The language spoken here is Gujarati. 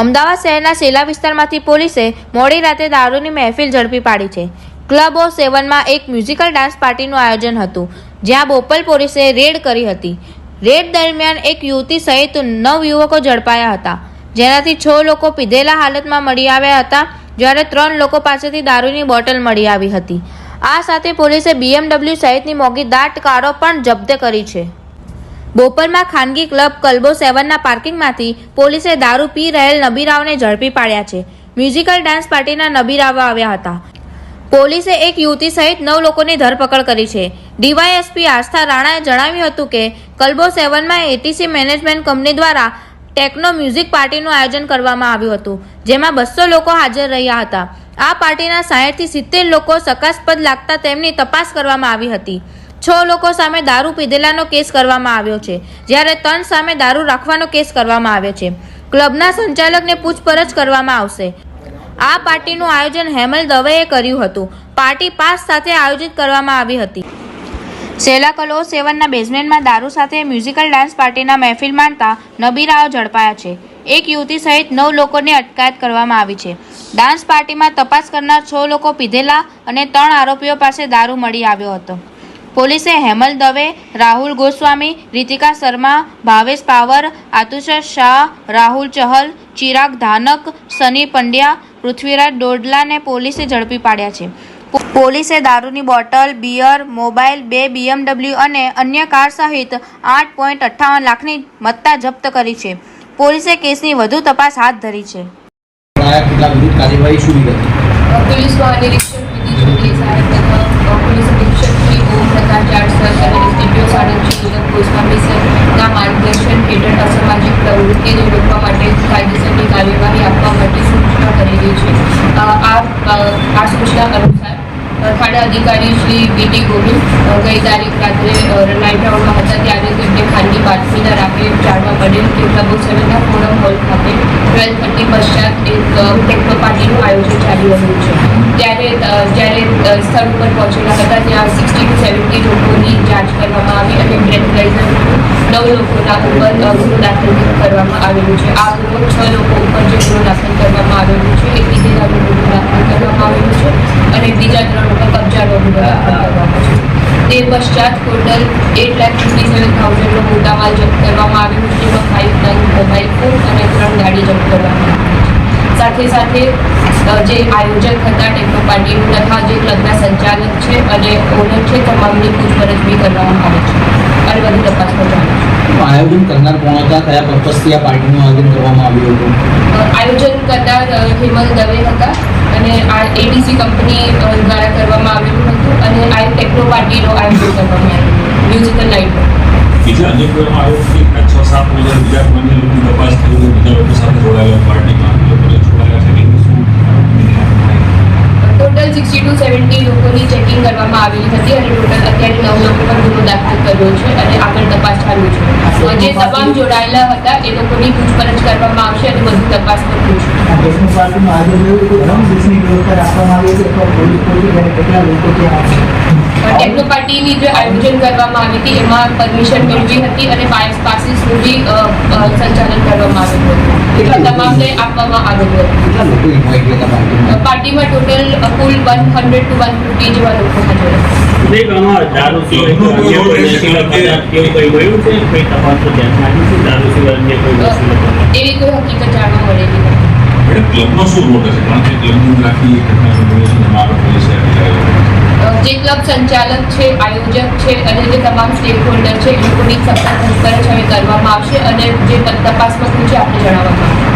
અમદાવાદ શહેરના સેલા વિસ્તારમાંથી પોલીસે મોડી રાતે દારૂની મહેફિલ ઝડપી પાડી છે। ક્લબ ઓફ 7માં એક મ્યુઝિકલ ડાન્સ પાર્ટીનું આયોજન હતું, જ્યાં બોપલ પોલીસે રેડ કરી હતી। રેડ દરમિયાન એક યુવતી સહિત 9 યુવકો ઝડપાયા હતા, જેનાથી 6 લોકો પીધેલા હાલતમાં મળી આવ્યા હતા, જ્યારે 3 લોકો પાસેથી દારૂની બોટલ મળી આવી હતી। આ સાથે પોલીસે BMW સહિતની મોંઘી દાટ કારો પણ જપ્ત કરી છે। બોપલમાં ખાનગી ક્લબ ક્લબ ઓફ 7ના પાર્કિંગમાંથી પોલીસે દારૂ પી રહેલ નબીરાઓને ઝડપી પાડ્યા છે। મ્યુઝિકલ ડાન્સ પાર્ટીના નબીરાઓ આવ્યા હતા। પોલીસે એક યુવતી સહિત 9 લોકોની ધરપકડ કરી છે। ડીવાયએસપી આસ્થા રાણાએ જણાવ્યું હતું કે ક્લબ ઓફ 7માં એટીસી મેનેજમેન્ટ કંપની દ્વારા ટેકનો મ્યુઝિક પાર્ટીનું આયોજન કરવામાં આવ્યું હતું, જેમાં 200 લોકો હાજર રહ્યા હતા। આ પાર્ટીના 60થી 70 લોકો શંકાસ્પદ લાગતા તેમની તપાસ કરવામાં આવી હતી। 6 લોકો સામે દારૂ પીધેલાનો કેસ કરવામાં આવ્યો છે, જ્યારે 3 સામે દારૂ રાખવાનો કેસ કરવામાં આવ્યો છે। ક્લબના સંચાલકને પૂછપરછ કરવામાં આવશે। આ પાર્ટીનું આયોજન હેમલ દવેએ કર્યું હતું। પાર્ટી પાસ સાથે આયોજિત કરવામાં આવી હતી। સેલા ક્લબ ઓફ 7ના બેઝમેન્ટમાં દારૂ સાથે મ્યુઝિકલ ડાન્સ પાર્ટીના મહેફિલ માણતા નબીરાઓ ઝડપાયા છે। એક યુવતી સહિત 9 લોકોની અટકાયત કરવામાં આવી છે। ડાન્સ પાર્ટીમાં તપાસ કરનાર 6 લોકો પીધેલા અને 3 આરોપીઓ પાસે દારૂ મળી આવ્યો હતો। પોલીસે હેમલ દવે, રાહુલ ગોસ્વામી, રીતિકા શર્મા, ભાવેશ પાવર, આતુષા શાહ, રાહુલ ચહલ, ચિરાગ ધાનક, સની પંડ્યા, પૃથ્વીરાજ ડોડલાને પોલીસે ઝડપી પાડ્યા છે। પોલીસે દારૂની બોટલ, બિયર, મોબાઈલ, 2 BMW અને અન્ય કાર સહિત 8.58 લાખની મત્તા જપ્ત કરી છે। પોલીસે કેસની વધુ તપાસ હાથ ધરી છે। पुलिस महानिरीक्षक विधि ज्योति साहेब तथा पुलिस अधीक्षक श्री ओम प्रकाश जाट सर અને એસડીપીઓ સાણંદ શ્રી વિનોદ ગોસ્વામી સરના માર્ગદર્શન હેઠળ અસામાજિક પ્રવૃત્તિને રોકવા માટે કાયદેસરની કાર્યવાહી આપવા માટે સૂચના કરેલી છે। આ સૂચના અનુસાર થાણા અધિકારી શ્રી બીટી ગોહિલ ગઈ તારીખ રાત્રે નાઇટ રાઉન્ડમાં હતા, ત્યારે તેમને ખાનગી બાતમીના રાહે જાણવા મળેલ કે ક્લબ ઓફ 7ના ફોરમ હોલ ખાતે 12:30 પશ્ચાત એક ટેકનો પાર્ટીનું આયોજન ચાલી રહ્યું છે। જ્યારે સ્થળ ઉપર પહોંચેલા હતા, ત્યાં 60 to 70 લોકોની જાંચ કરવામાં આવી અને બ્રેથલાઇઝર 9 લોકોના ઉપર ગુનો દાખલ કરવામાં આવેલું છે। આ ગુનો 6 લોકો ઉપર જે ગુનો દાખલ કરવામાં આવેલું છે એ પીધેલાનો ગુનો દાખલ કરવામાં આવેલું છે અને બીજા 3 ઉપર કબજાનો ગુનો દાખલ કરવામાં છે। તે પશ્ચાત ટોટલ 8,57,000નો મુદ્દામાલ જપ્ત કરવામાં આવેલું છે, જેમાં 5 નંગ મોબાઈલ ફોન અને 3 ગાડી જપ્ત કરવામાં આવી છે। સાથે સાથે જે આયોજક હતા ટેકનો પાર્ટીનું તથા જે ક્લબના સંચાલક છે અને ઓનર છે, તમામની પૂછપરછ બી કરવામાં આવે છે અને વધુ તપાસ કરવામાં આવે છે। આયોજન કરનાર કોણ હતા, કયા પર્પસથી આ પાર્ટીનું આયોજન કરવામાં આવ્યું હતું? આયોજન કરનાર હેમલ દવે હતા અને આ એટીસી કંપની દ્વારા કરવામાં આવેલું હતું અને આ ટેકનો પાર્ટીનો આયોજન કરવામાં આવ્યું મ્યુઝિકલ નાઇટ। બીજા અન્ય કરવામાં આવ્યો કે 6-7 બીજા કોઈને લોકોની તપાસ થઈ હોય, બીજા લોકો સાથે જોડાયેલા પાર્ટીમાં લોકોને જોડાયા છે કે શું? ટોટલ 60 to 70 લોકોની ચેકિંગ કરવામાં આવેલી હતી અને ટોટલ અત્યારે 9 લોકો પર ગુનો દાખલ કર્યો છે અને આગળ તપાસ ચાલુ છે। જે તમામ જોડાયેલા હતા એ લોકોની પૂછપરછ કરવામાં આવશે અને વધુ તપાસ કરવું છે। ટેકનો પાર્ટીની જે આયોજન કરવામાં આવી હતી એમાં પરમિશન મેળવી હતી અને પાસીસનું બી સંચાલન કરવામાં આવેલું હતું, તમામને આપવામાં આવેલું હતું। પાર્ટીમાં ટોટલ કુલ 100 to 150 જેવા લોકો હાજર એવી કોઈ હકીકત જાણવા મળેલી નથી। ક્લબનો શું રોલ હશે? કારણ કે ક્લબની રાખી જે ક્લબ સંચાલક છે, આયોજક છે અને જે તમામ સ્ટેક હોલ્ડર છે એ લોકોની સખત પૂછપરછ હવે કરવામાં આવશે અને જે તપાસમાં શું છે આપણે જણાવવામાં આવશે।